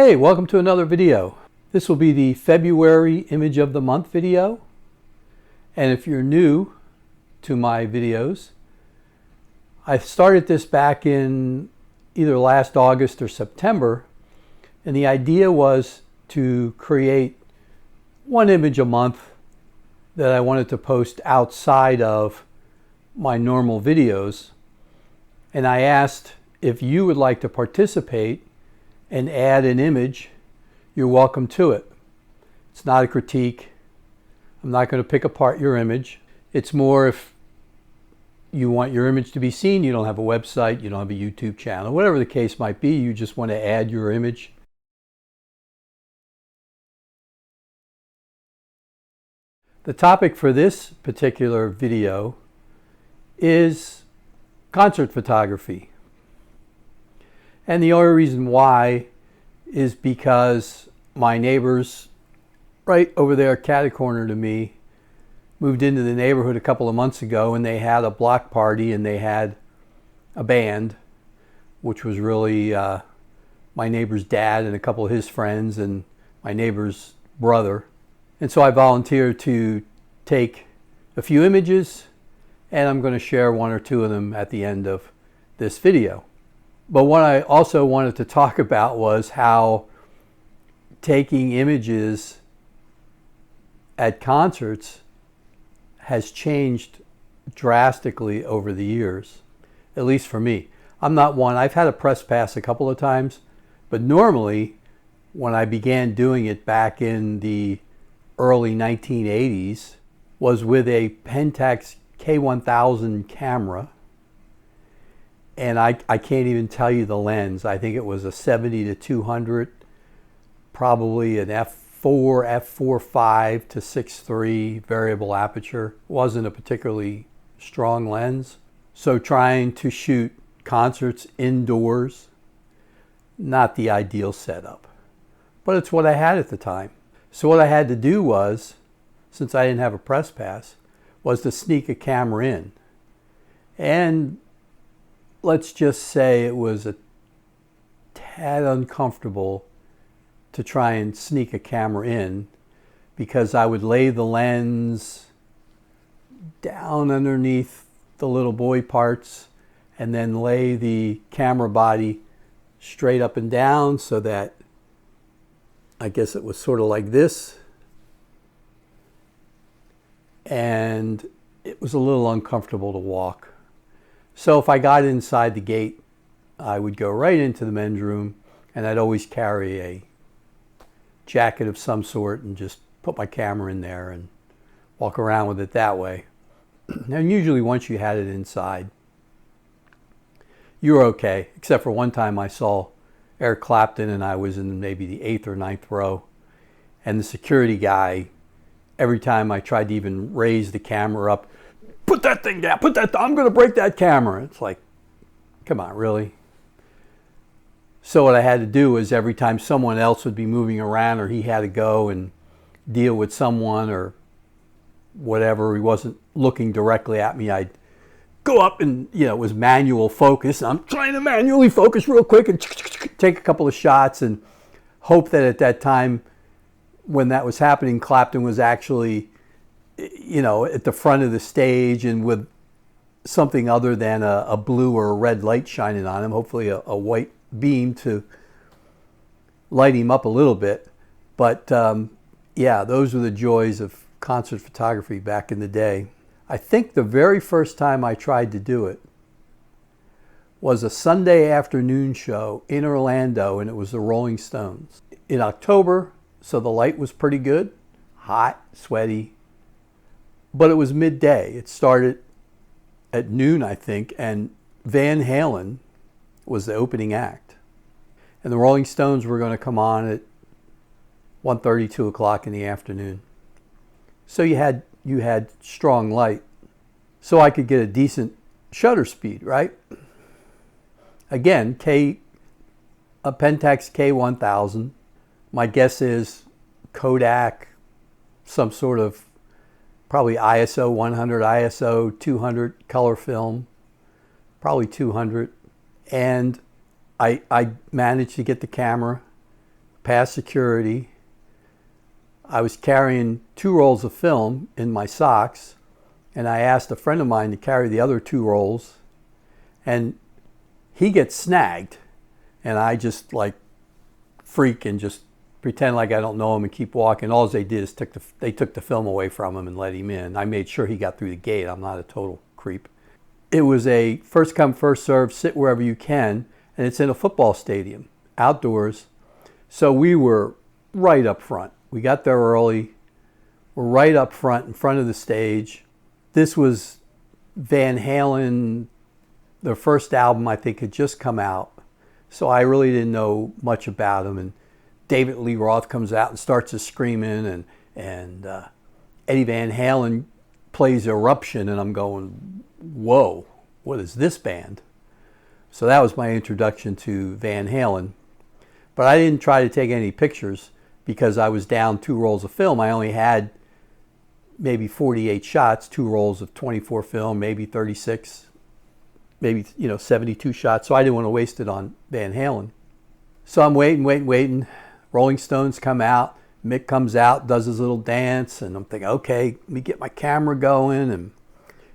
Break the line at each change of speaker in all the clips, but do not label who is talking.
Hey, welcome to another video. This will be the February Image of the Month video. And if you're new to my videos, I started this back in either last August or September. And the idea was to create one image a month that I wanted to post outside of my normal videos. And I asked if you would like to participate and add an image. You're welcome to it. It's not a critique. I'm not going to pick apart your image. It's more if you want your image to be seen, you don't have a website, you don't have a YouTube channel, whatever the case might be, you just want to add your image. The topic for this particular video is concert photography. And the only reason why is because my neighbors right over there catty corner to me moved into the neighborhood a couple of months ago, and they had a block party and they had a band, which was really my neighbor's dad and a couple of his friends and my neighbor's brother. And so I volunteered to take a few images, and I'm going to share one or two of them at the end of this video. But what I also wanted to talk about was how taking images at concerts has changed drastically over the years, at least for me. I'm not one, I've had a press pass a couple of times, but normally when I began doing it back in the early 1980s was with a Pentax K1000 camera. And I can't even tell you the lens. I think it was a 70-200, probably an f4, f4.5 to 6.3 variable aperture. Wasn't a particularly strong lens. So trying to shoot concerts indoors, not the ideal setup. But it's what I had at the time. So what I had to do was, since I didn't have a press pass, was to sneak a camera in. And let's just say it was a tad uncomfortable to try and sneak a camera in, because I would lay the lens down underneath the little buoy parts and then lay the camera body straight up and down so that I guess it was sort of like this. And it was a little uncomfortable to walk. So if I got inside the gate, I would go right into the men's room, and I'd always carry a jacket of some sort and just put my camera in there and walk around with it that way. And usually once you had it inside, you were okay, except for one time I saw Eric Clapton and I was in maybe the 8th or 9th row, and the security guy, every time I tried to even raise the camera up, put that thing down, I'm going to break that camera. It's like, come on, really? So what I had to do was every time someone else would be moving around or he had to go and deal with someone or whatever, he wasn't looking directly at me, I'd go up and, it was manual focus. I'm trying to manually focus real quick and take a couple of shots and hope that at that time when that was happening, Clapton was actually at the front of the stage and with something other than a blue or a red light shining on him, hopefully a white beam to light him up a little bit. But yeah, those were the joys of concert photography back in the day. I think the very first time I tried to do it was a Sunday afternoon show in Orlando, and it was the Rolling Stones. In October, so the light was pretty good, hot, sweaty. But it was midday. It started at noon, I think, and Van Halen was the opening act. And the Rolling Stones were going to come on at 1:30, 2 o'clock in the afternoon. So you had strong light. So I could get a decent shutter speed, right? Again, a Pentax K1000. My guess is Kodak, some sort of probably ISO 100, ISO 200 color film, probably 200. And I managed to get the camera past security. I was carrying 2 rolls of film in my socks, and I asked a friend of mine to carry the other 2 rolls, and he gets snagged, and I just like freak and just pretend like I don't know him and keep walking. All they did is they took the film away from him and let him in. I made sure he got through the gate. I'm not a total creep. It was a first come, first serve, sit wherever you can, and it's in a football stadium, outdoors. So we were right up front. We got there early. We're right up front, in front of the stage. This was Van Halen. Their first album, I think, had just come out. So I really didn't know much about him. And David Lee Roth comes out and starts to screaming, and Eddie Van Halen plays Eruption, and I'm going, whoa, what is this band? So that was my introduction to Van Halen. But I didn't try to take any pictures because I was down 2 rolls of film. I only had maybe 48 shots, 2 rolls of 24 film, maybe 36, maybe 72 shots. So I didn't want to waste it on Van Halen. So I'm waiting. Rolling Stones come out. Mick comes out, does his little dance, and I'm thinking, okay, let me get my camera going, and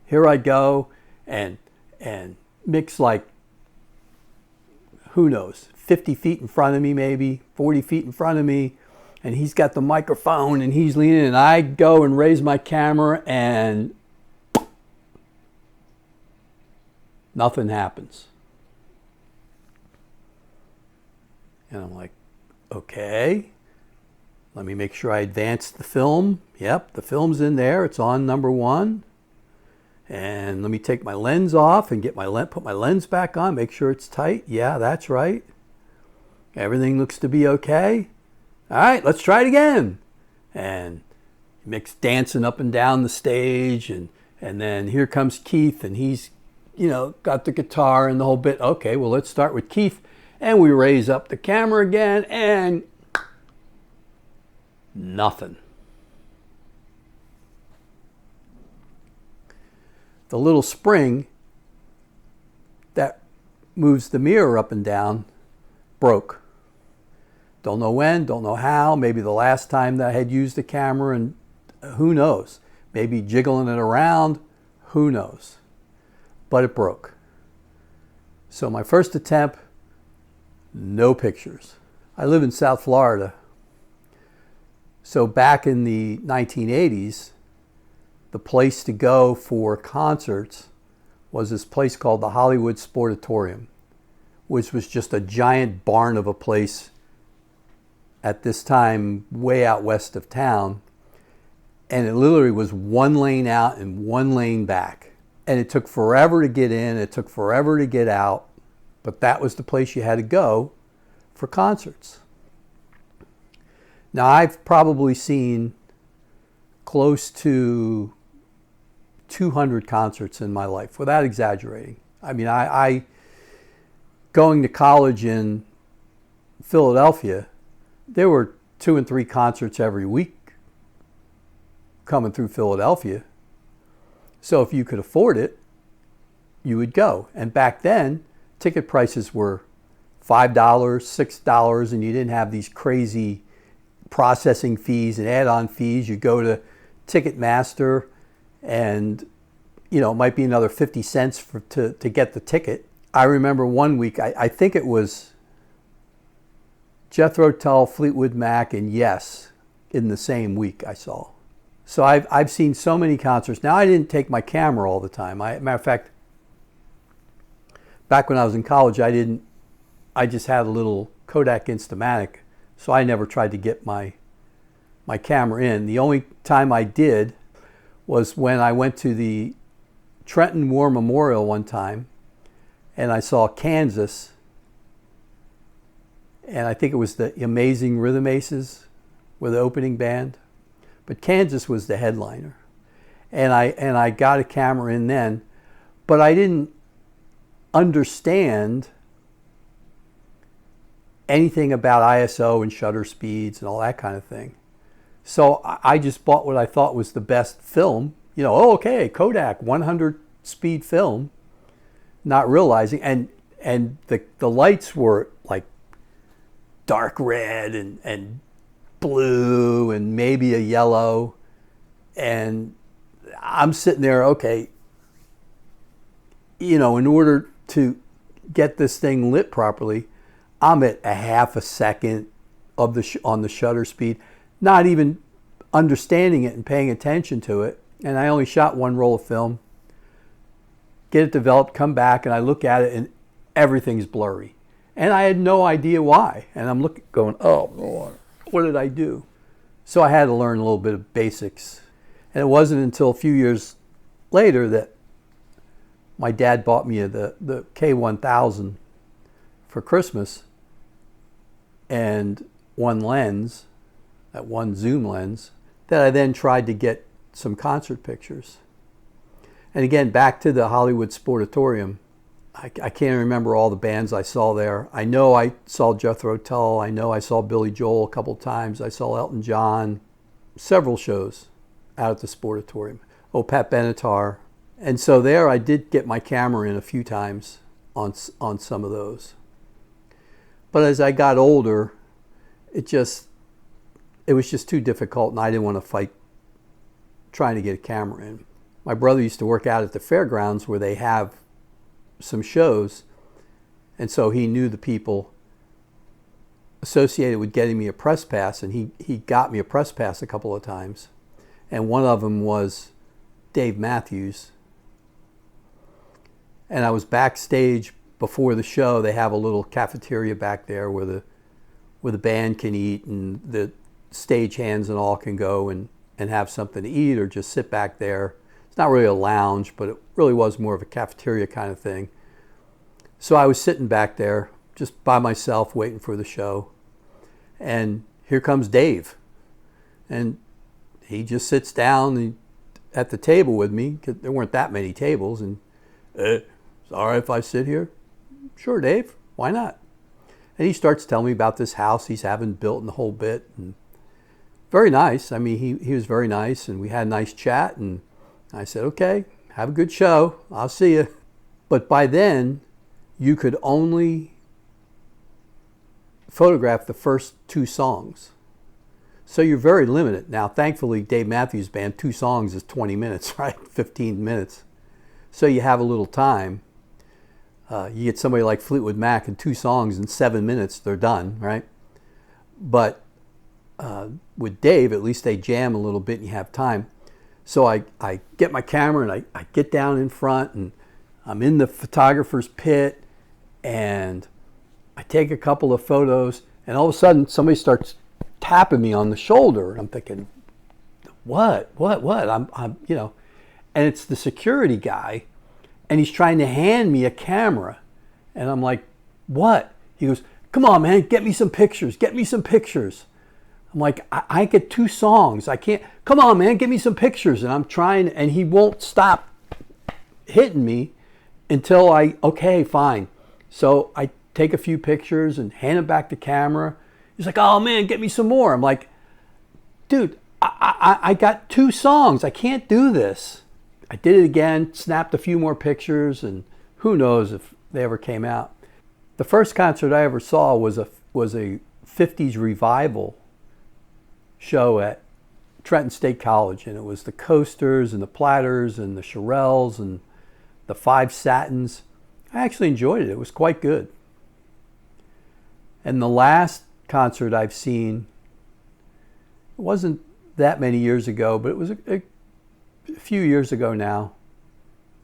here I go, and Mick's like, who knows, 50 feet in front of me, maybe 40 feet in front of me, and he's got the microphone, and he's leaning, and I go and raise my camera, and nothing happens. And I'm like, okay, let me make sure I advance the film. Yep, the film's in there. It's on number 1. And let me take my lens off and put my lens back on, make sure it's tight. Yeah, that's right. Everything looks to be okay. All right, let's try it again. And Mick's dancing up and down the stage, and then here comes Keith, and he's, got the guitar and the whole bit. Okay, well, let's start with Keith. And we raise up the camera again, and nothing. The little spring that moves the mirror up and down broke. Don't know when, don't know how. Maybe the last time that I had used the camera, and who knows? Maybe jiggling it around, who knows? But it broke. So my first attempt, no pictures. I live in South Florida. So back in the 1980s, the place to go for concerts was this place called the Hollywood Sportatorium, which was just a giant barn of a place at this time way out west of town. And it literally was 1 lane out and 1 lane back. And it took forever to get in, it took forever to get out, but that was the place you had to go for concerts. Now, I've probably seen close to 200 concerts in my life, without exaggerating. I mean, I going to college in Philadelphia, there were 2 and 3 concerts every week coming through Philadelphia. So if you could afford it, you would go. And back then, ticket prices were $5, $6, and you didn't have these crazy processing fees and add-on fees. You go to Ticketmaster, and it might be another 50 cents to get the ticket. I remember one week, I think it was Jethro Tull, Fleetwood Mac, and Yes in the same week I saw. So I've seen so many concerts. Now, I didn't take my camera all the time. Matter of fact, back when I was in college, I just had a little Kodak Instamatic, so I never tried to get my camera in. The only time I did was when I went to the Trenton War Memorial one time, and I saw Kansas, and I think it was the Amazing Rhythm Aces were the opening band, but Kansas was the headliner. And I got a camera in then, but I didn't understand anything about ISO and shutter speeds and all that kind of thing. So I just bought what I thought was the best film. Okay, Kodak 100 speed film, not realizing, and the lights were like dark red and blue and maybe a yellow. And I'm sitting there, okay, in order to get this thing lit properly, I'm at a half a second of on the shutter speed, not even understanding it and paying attention to it. And I only shot one roll of film, get it developed, come back, and I look at it and everything's blurry. And I had no idea why. And I'm going, oh, Lord, what did I do? So I had to learn a little bit of basics. And it wasn't until a few years later that my dad bought me the K1000 for Christmas, and one lens, that one zoom lens, that I then tried to get some concert pictures. And again, back to the Hollywood Sportatorium, I can't remember all the bands I saw there. I know I saw Jethro Tull. I know I saw Billy Joel a couple times. I saw Elton John, several shows out at the Sportatorium. Oh, Pat Benatar. And so there I did get my camera in a few times on some of those. But as I got older, it was just too difficult, and I didn't want to fight trying to get a camera in. My brother used to work out at the fairgrounds where they have some shows, and so he knew the people associated with getting me a press pass, and he got me a press pass a couple of times. And one of them was Dave Matthews. And I was backstage before the show. They have a little cafeteria back there where the band can eat, and the stage hands and all can go and have something to eat or just sit back there. It's not really a lounge, but it really was more of a cafeteria kind of thing. So I was sitting back there just by myself waiting for the show. And here comes Dave. And he just sits down at the table with me, because there weren't that many tables. And, it's all right if I sit here? Sure, Dave. Why not? And he starts telling me about this house he's having built and the whole bit. And very nice. I mean, he was very nice, and we had a nice chat. And I said, okay, have a good show. I'll see you. But by then, you could only photograph the first 2 songs. So you're very limited. Now, thankfully, Dave Matthews Band, 2 songs is 20 minutes, right? 15 minutes. So you have a little time. You get somebody like Fleetwood Mac and 2 songs in 7 minutes, they're done, right? But with Dave, at least they jam a little bit and you have time. So I get my camera and I get down in front, and I'm in the photographer's pit, and I take a couple of photos, and all of a sudden somebody starts tapping me on the shoulder, and I'm thinking, what? I'm and it's the security guy, and he's trying to hand me a camera, and I'm like, what? He goes, come on, man, get me some pictures. I'm like, I get 2 songs. I can't, come on, man, get me some pictures. And I'm trying, and he won't stop hitting me until okay, fine. So I take a few pictures and hand him back the camera. He's like, oh man, get me some more. I'm like, dude, I got 2 songs. I can't do this. I did it again, snapped a few more pictures, and who knows if they ever came out. The first concert I ever saw was a 50s revival show at Trenton State College, and it was the Coasters and the Platters and the Shirelles and the Five Satins. I actually enjoyed it. It was quite good. And the last concert I've seen, it wasn't that many years ago, but it was a few years ago now,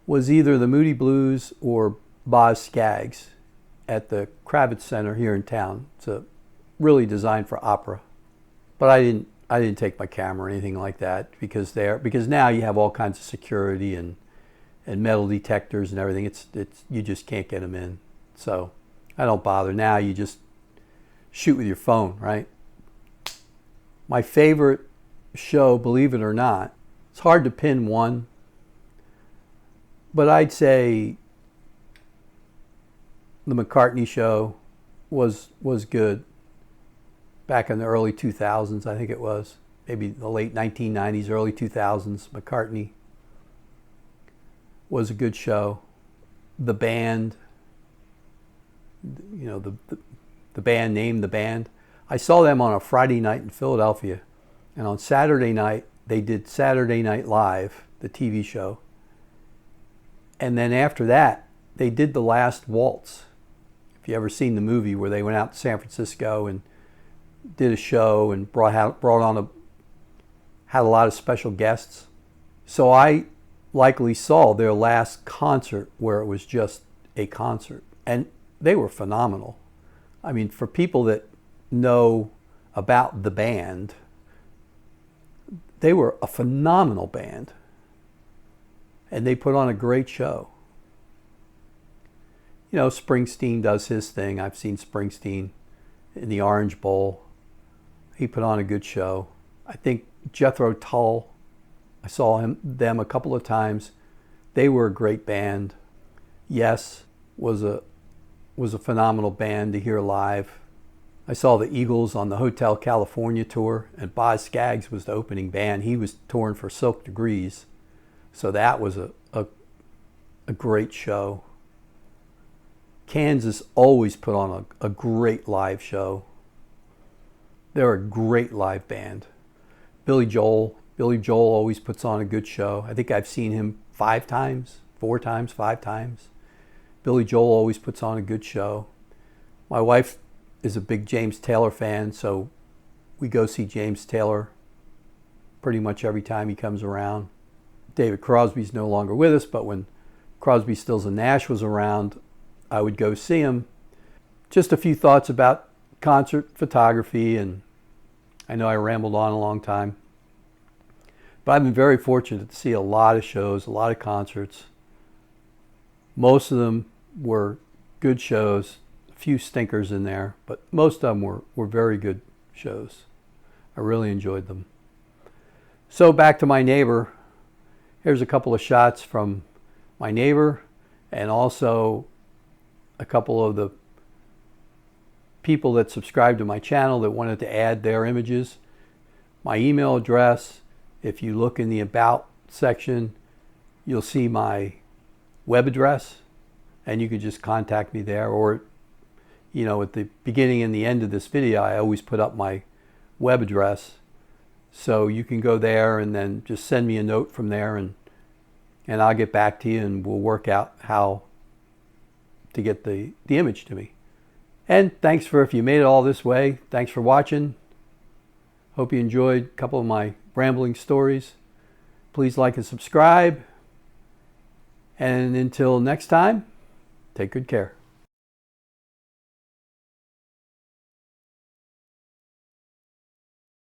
was either the Moody Blues or Boz Scaggs at the Kravitz Center here in town. It's really designed for opera. But I didn't take my camera or anything like that because now you have all kinds of security and metal detectors and everything. It's you just can't get them in. So I don't bother. Now you just shoot with your phone, right? My favorite show, believe it or not, it's hard to pin one, but I'd say the McCartney show was good. Back in the early 2000s, I think it was. Maybe the late 1990s, early 2000s, McCartney was a good show. The band, the the band, Name the Band. I saw them on a Friday night in Philadelphia. And on Saturday night, they did Saturday Night Live, the TV show. And then after that, they did The Last Waltz. If you ever seen the movie where they went out to San Francisco and did a show and had a lot of special guests. So I likely saw their last concert where it was just a concert. And they were phenomenal. I mean, for people that know about the band, they were a phenomenal band. And they put on a great show. You know, Springsteen does his thing. I've seen Springsteen in the Orange Bowl. He put on a good show. I think Jethro Tull, I saw them a couple of times. They were a great band. Yes was a phenomenal band to hear live. I saw the Eagles on the Hotel California tour, and Boz Scaggs was the opening band. He was touring for Silk Degrees, so that was a great show. Kansas always put on a great live show. They're a great live band. Billy Joel always puts on a good show. I think I've seen him 5 times. Billy Joel always puts on a good show. My wife is a big James Taylor fan, so we go see James Taylor pretty much every time he comes around. David Crosby's no longer with us, but when Crosby, Stills and Nash was around, I would go see him. Just a few thoughts about concert photography, and I know I rambled on a long time, but I've been very fortunate to see a lot of shows, a lot of concerts. Most of them were good shows, a few stinkers in there, but most of them were very good shows. I really enjoyed them. So back to my neighbor. Here's a couple of shots from my neighbor, and also a couple of the people that subscribed to my channel that wanted to add their images. My email address, if you look in the About section, you'll see my web address, and you can just contact me there. Or, you know, at the beginning and the end of this video, I always put up my web address. So you can go there and then just send me a note from there, and I'll get back to you, and we'll work out how to get the image to me. And thanks for, if you made it all this way, thanks for watching. Hope you enjoyed a couple of my rambling stories. Please like and subscribe. And until next time, take good care.